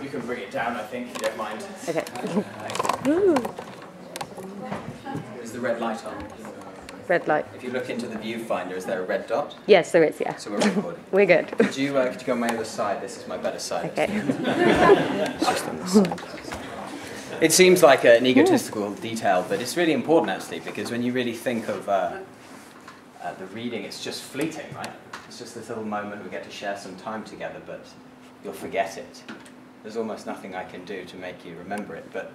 You can bring it down, I think, if you don't mind. Okay. Is the red light on? Red light. If you look into the viewfinder, is there a red dot? Yes, there is, yeah. So we're recording. We're good. Could you go on my other side? This is my better side. Okay. It's just on this side. It seems like an egotistical detail, but it's really important actually, because when you really think of the reading, it's just fleeting, right? It's just this little moment we get to share some time together, but you'll forget it. There's almost nothing I can do to make you remember it, but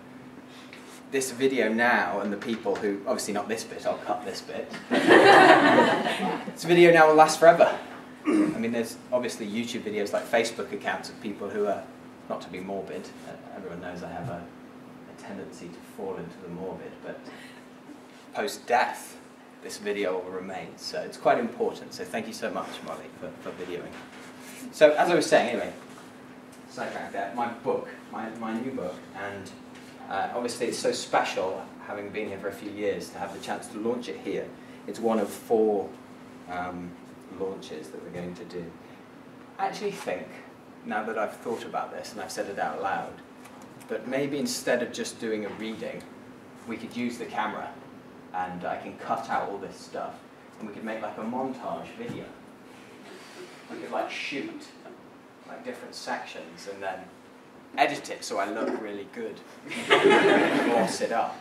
this video now, and the people who, obviously not this bit, I'll cut this bit. This video now will last forever. I mean, there's obviously YouTube videos like Facebook accounts of people who are, not to be morbid, everyone knows I have a tendency to fall into the morbid, but post-death, this video will remain. So it's quite important. So thank you so much, Molly, for videoing. So as I was saying, anyway, sidetrack there, my book, my new book, and obviously it's so special, having been here for a few years, to have the chance to launch it here. It's one of 4 launches that we're going to do. I actually think, now that I've thought about this and I've said it out loud, but maybe instead of just doing a reading, we could use the camera and I can cut out all this stuff and we could make like a montage video. We could like shoot like different sections and then edit it so I look really good. Gloss it up.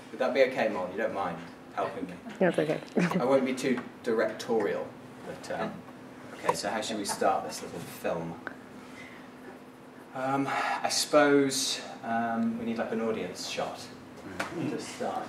Would that be okay, Molly? You don't mind helping me? Yeah, it's okay. I won't be too directorial, but okay, so how should we start this little film? I suppose we need like an audience shot to start.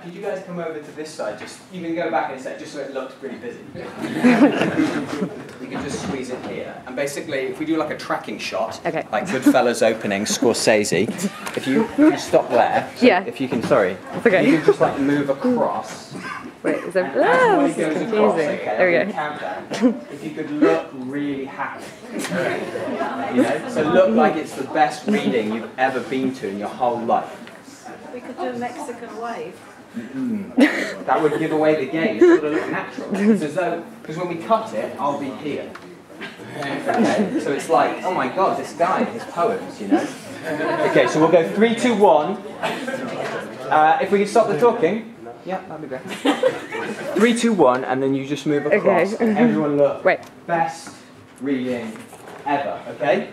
Could you guys come over to this side? Just you can go back in a sec, just so it looks pretty busy. We can just squeeze it here. And basically, if we do like a tracking shot, okay, like Goodfellas opening, Scorsese, if you stop there, so yeah, if you can, sorry, okay, you can just like move across. Wait, is there? Oh, this is confusing. Across, okay, there we go. Countdown. If you could look really happy, you know, so look like it's the best reading you've ever been to in your whole life. We could do a Mexican wave. That would give away the game. It's got to look natural. It's as though, because when we cut it, I'll be here. Okay, so it's like, oh my God, this guy, his poems, you know. Okay, so we'll go 3, 2, 1. If we can stop the talking. Yeah, that'd be great. 3, 2, 1, and then you just move across. Okay. And everyone look. Right. Best reading ever. Okay.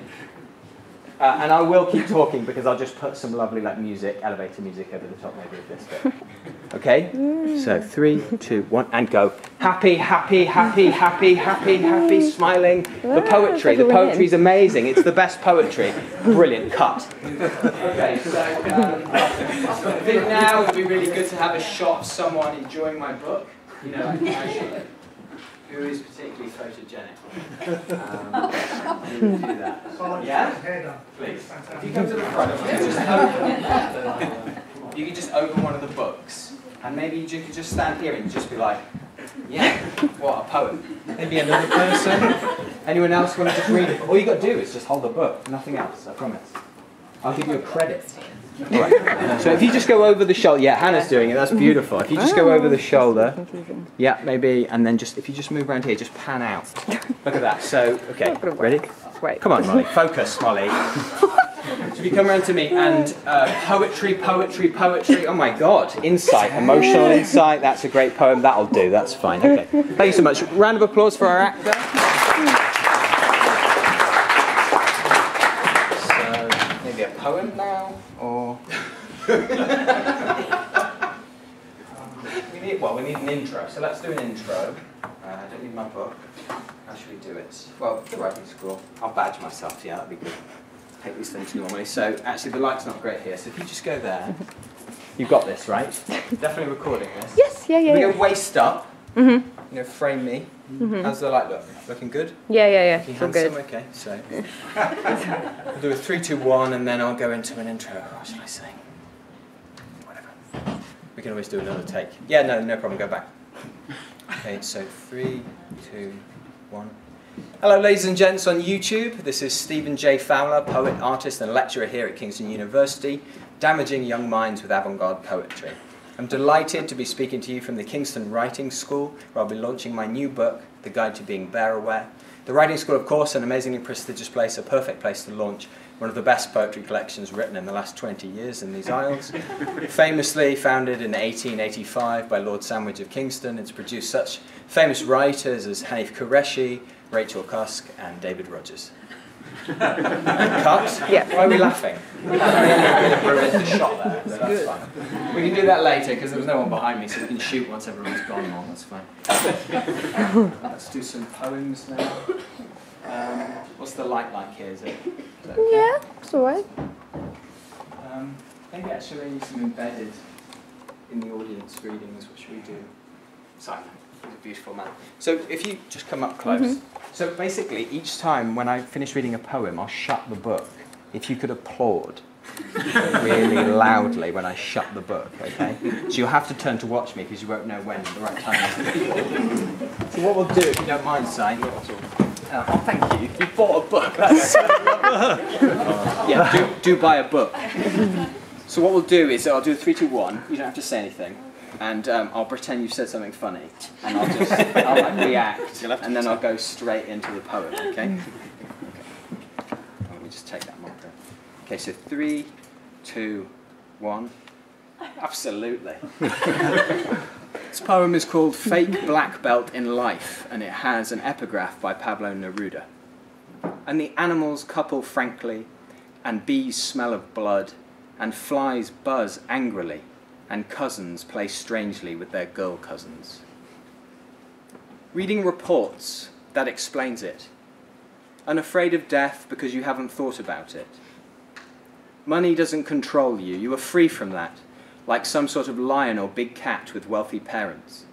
And I will keep talking because I'll just put some lovely like music, elevator music over the top maybe of this bit. Okay? So 3, 2, 1, and go. Happy, happy, happy, happy, happy, happy, smiling. The poetry's amazing. It's the best poetry. Brilliant. Cut. Okay, so I think now it would be really good to have a shot of someone enjoying my book. You know, actually, who is particularly photogenic. Who would do that? Yeah? Please. If you come to the front, you could just open one of the books, and maybe you could just stand here and just be like, yeah, what a poem. Maybe another person. Anyone else want to just read it? All you got to do is just hold the book, nothing else, I promise. I'll give you a credit. Right. So if you just go over the shoulder, yeah, Hannah's doing it, that's beautiful. If you just go over the shoulder, yeah, maybe, and then just, if you just move around here, just pan out. Look at that, so, okay, ready? Come on, Molly, focus, Molly. So if you come around to me, and poetry, poetry, poetry, oh my God, insight, emotional insight, that's a great poem, that'll do, that's fine, okay. Thank you so much. Round of applause for our actor. A poem now, or we need an intro. So let's do an intro. I don't need my book. How should we do it? Well, the writing school. I'll badge myself. Yeah, that'd be good. Take these things normally. So actually, the light's not great here. So if you just go there, you've got this, right? Definitely recording this. Yes. Yeah. We go waist up. You know, frame me. How's the light look? Looking good? Yeah. Looking All good. okay, so we'll do a 3, 2, 1, and then I'll go into an intro. What should I say? Whatever. We can always do another take. Yeah, no problem. Go back. Okay, so 3, 2, 1. Hello, ladies and gents on YouTube. This is Stephen J. Fowler, poet, artist, and lecturer here at Kingston University, damaging young minds with avant-garde poetry. I'm delighted to be speaking to you from the Kingston Writing School, where I'll be launching my new book, The Guide to Being Bear-Aware. The Writing School, of course, an amazingly prestigious place, a perfect place to launch one of the best poetry collections written in the last 20 years in these isles. Famously founded in 1885 by Lord Sandwich of Kingston, it's produced such famous writers as Hanif Qureshi, Rachel Cusk, and David Rogers. Cut? Yeah. Why are we laughing? Ruined the shot there, but that's fine. We can do that later because there was no one behind me, so we can shoot once everyone's gone on. That's fine. Let's do some poems now. What's the light like here? Is that okay? Yeah, it's alright. Maybe actually some embedded in the audience readings. What should we do? Simon, he's a beautiful man. So if you just come up close. So basically, each time when I finish reading a poem, I'll shut the book. If you could applaud really loudly when I shut the book, okay? So you'll have to turn to watch me because you won't know when the right time is. So what we'll do, if you don't mind, Simon. Oh, thank you. You bought a book. That's yeah, do buy a book. So what we'll do is I'll do a 3, 2, 1. You don't have to say anything. And I'll pretend you've said something funny, and I'll like react, and then I'll go straight into the poem. Okay? Let me just take that marker. Okay, so 3, 2, 1. Absolutely. This poem is called "Fake Black Belt in Life," and it has an epigraph by Pablo Neruda. And the animals couple frankly, and bees smell of blood, and flies buzz angrily, and cousins play strangely with their girl cousins. Reading reports, that explains it. Unafraid of death because you haven't thought about it. Money doesn't control you, you are free from that, like some sort of lion or big cat with wealthy parents.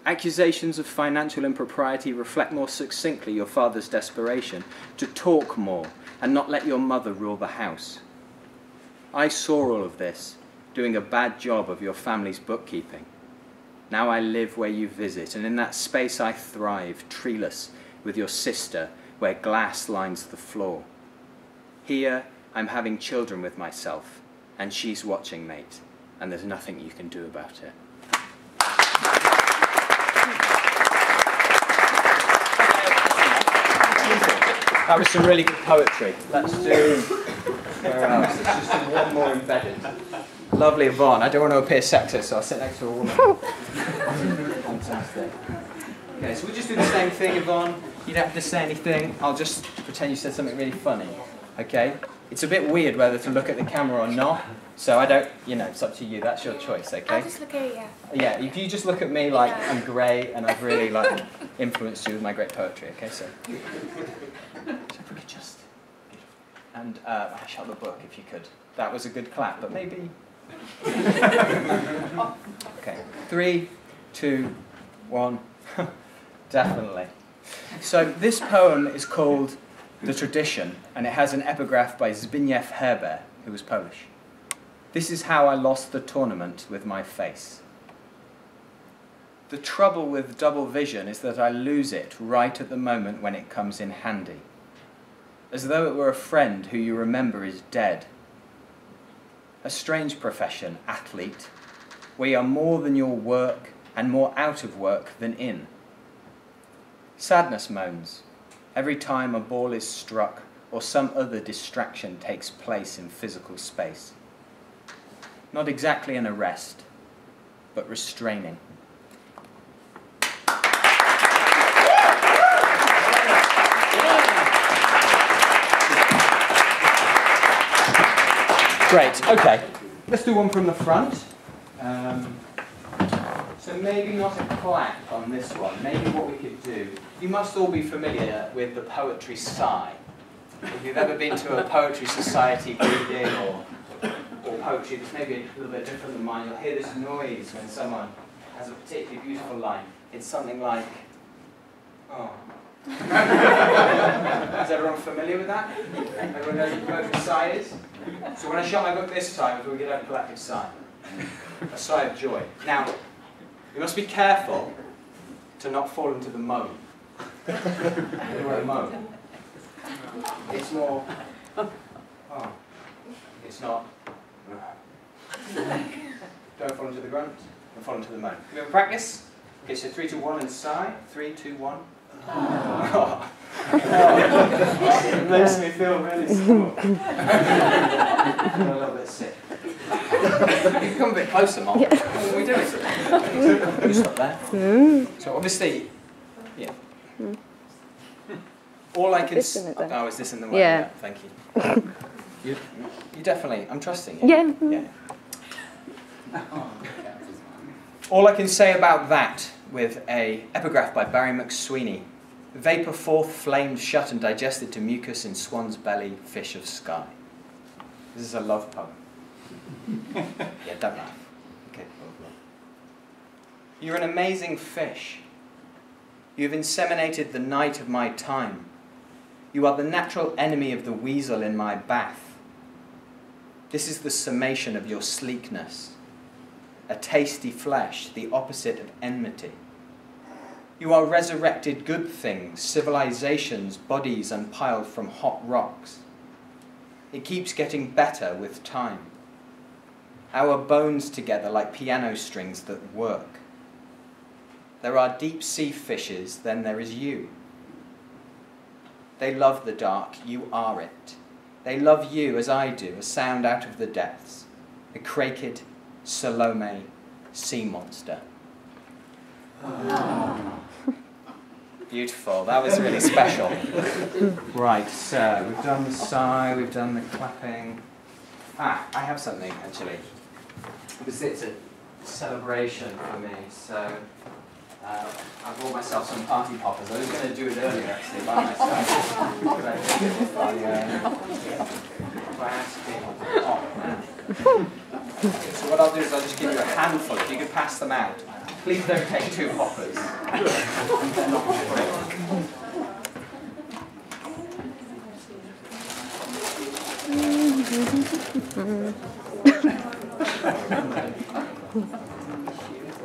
Accusations of financial impropriety reflect more succinctly your father's desperation to talk more and not let your mother rule the house. I saw all of this, doing a bad job of your family's bookkeeping. Now I live where you visit, and in that space I thrive, treeless, with your sister, where glass lines the floor. Here, I'm having children with myself, and she's watching, mate, and there's nothing you can do about it. That was some really good poetry. Let's do... Where else? Let's just do one more embedded. Lovely Yvonne. I don't want to appear sexist, so I'll sit next to a woman. Fantastic. Okay, so we'll just do the same thing, Yvonne. You don't have to say anything. I'll just pretend you said something really funny. Okay? It's a bit weird whether to look at the camera or not, so I don't, it's up to you. That's your choice, okay? I'll just look at you. Yeah, if you just look at me like I'm great and I've really influenced you with my great poetry, okay? So if we could just... And shut the book if you could. That was a good clap, but maybe... Okay, 3, 2, 1. Definitely. So this poem is called The Tradition, and it has an epigraph by Zbigniew Herber, who was Polish. This is how I lost the tournament with my face. The trouble with double vision is that I lose it right at the moment when it comes in handy, as though it were a friend who you remember is dead. A strange profession, athlete, where you are more than your work and more out of work than in. Sadness moans every time a ball is struck or some other distraction takes place in physical space. Not exactly an arrest, but restraining. Great, okay. Let's do one from the front. So maybe not a clap on this one. Maybe what we could do, you must all be familiar with the poetry sigh. If you've ever been to a poetry society reading or poetry that's maybe a little bit different than mine, you'll hear this noise when someone has a particularly beautiful line. It's something like, oh. Is everyone familiar with that? Everyone knows what the poetry sigh is? So when I shut my book this time, we get a collective sigh. A sigh of joy. Now, you must be careful to not fall into the moan. The moan. It's more, oh. It's not, don't fall into the grunt, don't fall into the moan. Can we have a practice? Okay, so 3, 2, 1 and sigh. 3, 2, 1. Oh. It makes me feel really small. I'm a little bit sick. You can come a bit closer, Mom. Yeah. What are we doing? You stop there. So obviously, yeah. All I can... Oh, is this in the way? Yeah. Thank you. You definitely... I'm trusting you. Yeah. All I can say about that, with a epigraph by Barry McSweeney. Vapour forth, flamed shut and digested to mucus in swan's belly, fish of sky. This is a love poem. Yeah, don't laugh. Okay. You're an amazing fish. You have inseminated the night of my time. You are the natural enemy of the weasel in my bath. This is the summation of your sleekness. A tasty flesh, the opposite of enmity. You are resurrected good things, civilizations, bodies unpiled from hot rocks. It keeps getting better with time. Our bones together like piano strings that work. There are deep sea fishes, then there is you. They love the dark, you are it. They love you as I do, a sound out of the depths. A Crakid, Salome, sea monster. Beautiful, that was really special. Right, so we've done the sigh, we've done the clapping. I have something actually. Because it's a celebration for me, so I bought myself some party poppers. I was going to do it earlier actually by myself. But I did it by asking pop now. So what I'll do is I'll just give you a handful. If you could pass them out. Please don't take 2 poppers. They're not free.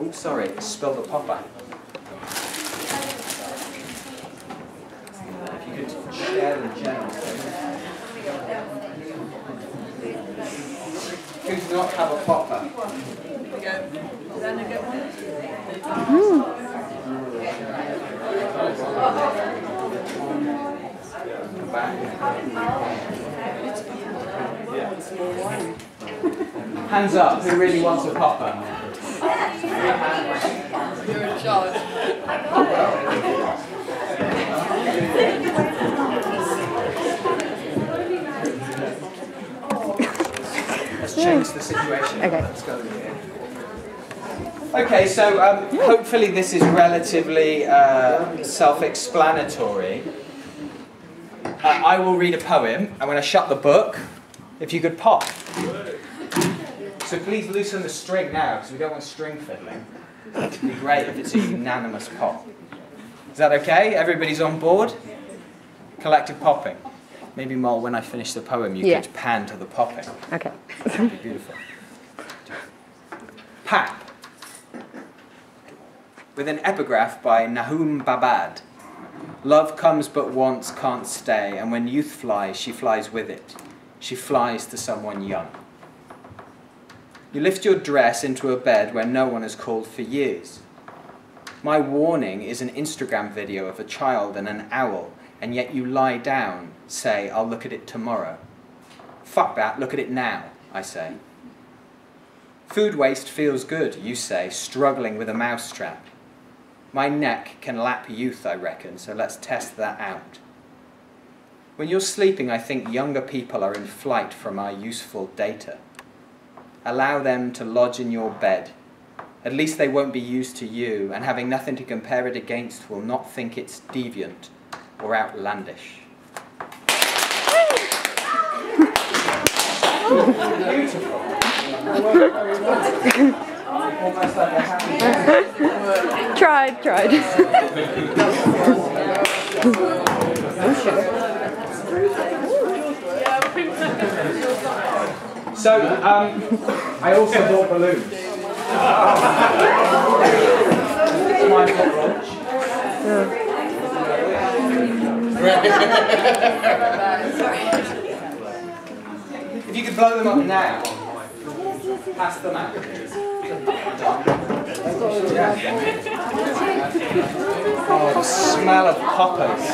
Oh, sorry, spilled the popper. If you could share the general. Who does not have a popper? Hands up, who really wants a popper? You're in charge. Let's change the situation. Okay. Let's go here. Okay, so hopefully this is relatively self-explanatory. I will read a poem, and when I shut the book, if you could pop. So please loosen the string now, because we don't want string fiddling. It'd be great if it's a unanimous pop. Is that okay? Everybody's on board? Collective popping. Maybe, Mol, when I finish the poem, you could pan to the popping. Okay. That'd be beautiful. Pap. With an epigraph by Nahum Babad. Love comes but once, can't stay, and when youth flies, she flies with it. She flies to someone young. You lift your dress into a bed where no one has called for years. My warning is an Instagram video of a child and an owl, and yet you lie down, say, I'll look at it tomorrow. Fuck that, look at it now, I say. Food waste feels good, you say, struggling with a mousetrap. My neck can lap youth, I reckon, so let's test that out. When you're sleeping, I think younger people are in flight from our useful data. Allow them to lodge in your bed. At least they won't be used to you, and having nothing to compare it against will not think it's deviant or outlandish. Beautiful. Almost like a happy Tried. So, I also bought balloons. It's my hot launch. If you could blow them up now, pass them out. Oh, the smell of poppers.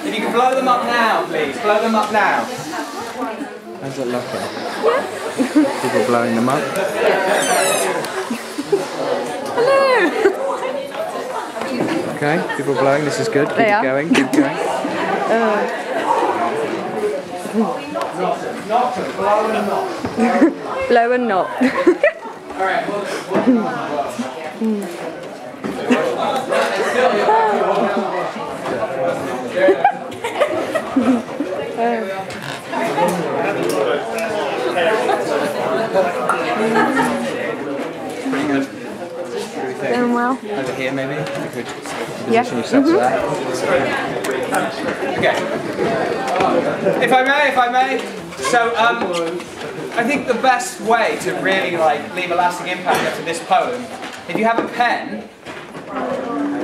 If you can blow them up now, please. Blow them up now. How's it looking? People blowing them up? Hello! Okay, people blowing. This is good. Keep it going. Keep it going. Blow and not. Alright, pretty good. Doing well. Over here, maybe? You could Yeah. position yourself to that. Okay. If I may. So, I think the best way to really leave a lasting impact after this poem, if you have a pen,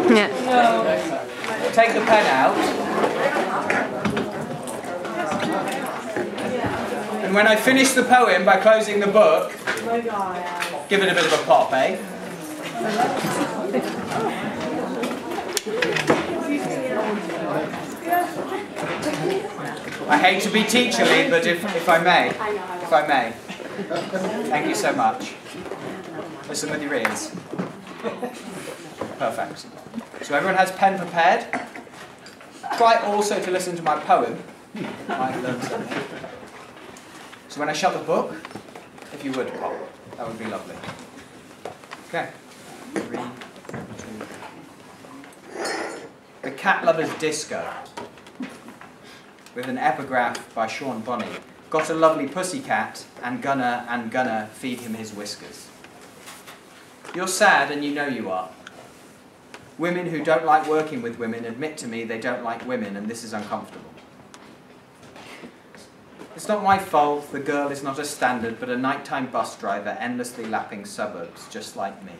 Yeah. take the pen out, and when I finish the poem by closing the book, give it a bit of a pop, eh? I hate to be teacherly, but if I may. Thank you so much. Listen with your ears. Perfect. So everyone has pen prepared. Try also to listen to my poem. Might learn something. So when I shut the book, if you would pop, that would be lovely. Okay. 3, 2. The Cat Lover's Disco, with an epigraph by Sean Bonney. Got a lovely pussycat, and gonna feed him his whiskers. You're sad, and you know you are. Women who don't like working with women admit to me they don't like women, and this is uncomfortable. It's not my fault, the girl is not a standard, but a nighttime bus driver endlessly lapping suburbs, just like me.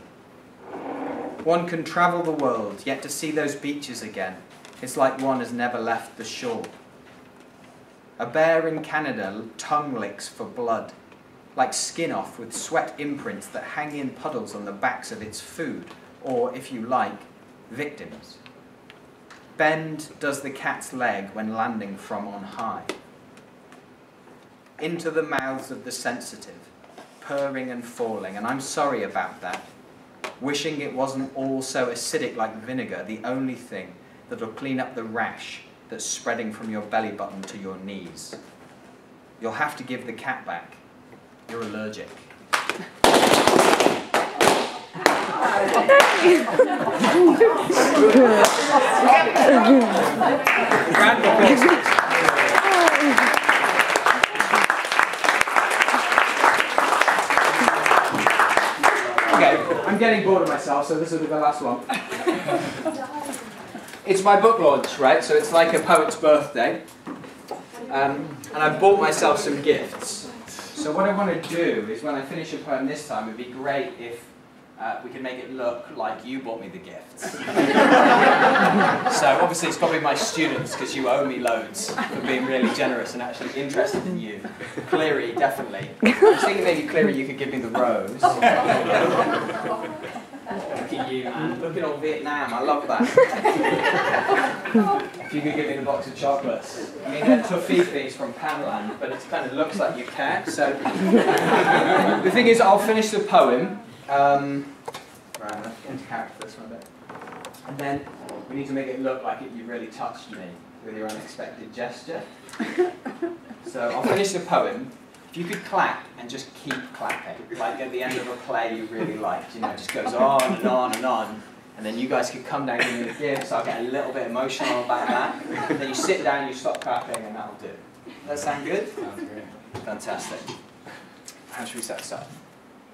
One can travel the world, yet to see those beaches again, it's like one has never left the shore. A bear in Canada tongue licks for blood, like skin off with sweat imprints that hang in puddles on the backs of its food, or, if you like, victims. Bend does the cat's leg when landing from on high. Into the mouths of the sensitive, purring and falling, and I'm sorry about that. Wishing it wasn't all so acidic like vinegar, the only thing that'll clean up the rash that's spreading from your belly button to your knees. You'll have to give the cat back. You're allergic. Round of applause. Okay, I'm getting bored of myself, so this will be the last one. It's my book launch, right? So it's like a poet's birthday. And I've bought myself some gifts. So what I want to do is when I finish a poem this time, it'd be great if we could make it look like you bought me the gifts. So obviously it's probably my students, because you owe me loads for being really generous and actually interested in you. Cleary, definitely. I was thinking maybe Cleary, you could give me the rose. Look at you, man. Look at old Vietnam. I love that. If you could give me the box of chocolates. I mean, they're toffees from Panland, but it kind of looks like you care. So the thing is, I'll finish the poem. Right, I'm going to get into character this one a bit. And then we need to make it look like you really touched me with your unexpected gesture. So I'll finish the poem. If you could clap and just keep clapping, like at the end of a play you really liked, you know, it just goes on and on and on. And then you guys could come down and give me the gifts, I'll get a little bit emotional about that. And then you sit down, you stop clapping, and that'll do. Does that sound good? Sounds great. Fantastic. How should we set this up?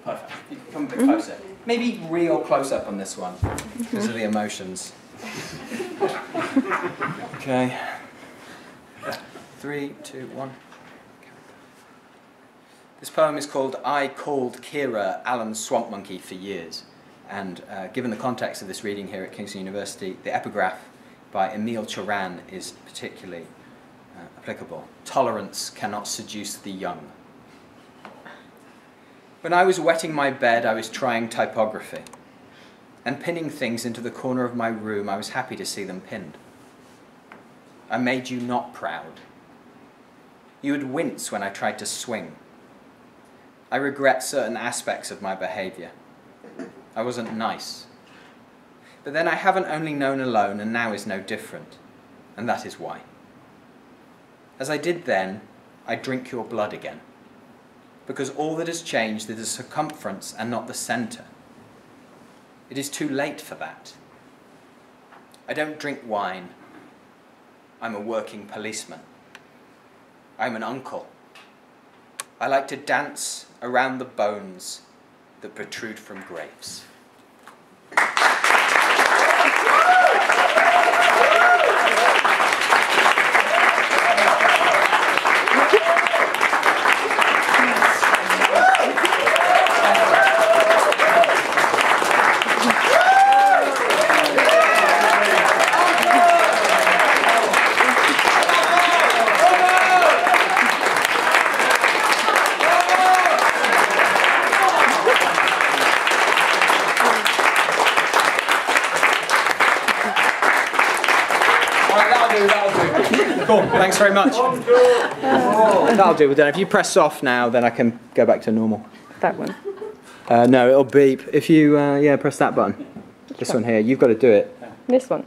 Perfect. You can come a bit closer. Maybe real close up on this one, because of the emotions. Okay. 3, 2, 1. This poem is called I Called Kira Alan's Swamp Monkey for Years. And given the context of this reading here at Kingston University, the epigraph by Emile Cioran is particularly applicable. Tolerance cannot seduce the young. When I was wetting my bed, I was trying typography. And pinning things into the corner of my room, I was happy to see them pinned. I made you not proud. You would wince when I tried to swing. I regret certain aspects of my behaviour. I wasn't nice. But then I haven't only known alone, and now is no different. And that is why. As I did then, I drink your blood again. Because all that has changed is the circumference and not the centre. It is too late for that. I don't drink wine. I'm a working policeman. I'm an uncle. I like to dance around the bones that protrude from graves. Cool, thanks very much. That'll do. Then if you press off now, then I can go back to normal. That one. No, it'll beep. If you, press that button. This one here. You've got to do it. This one.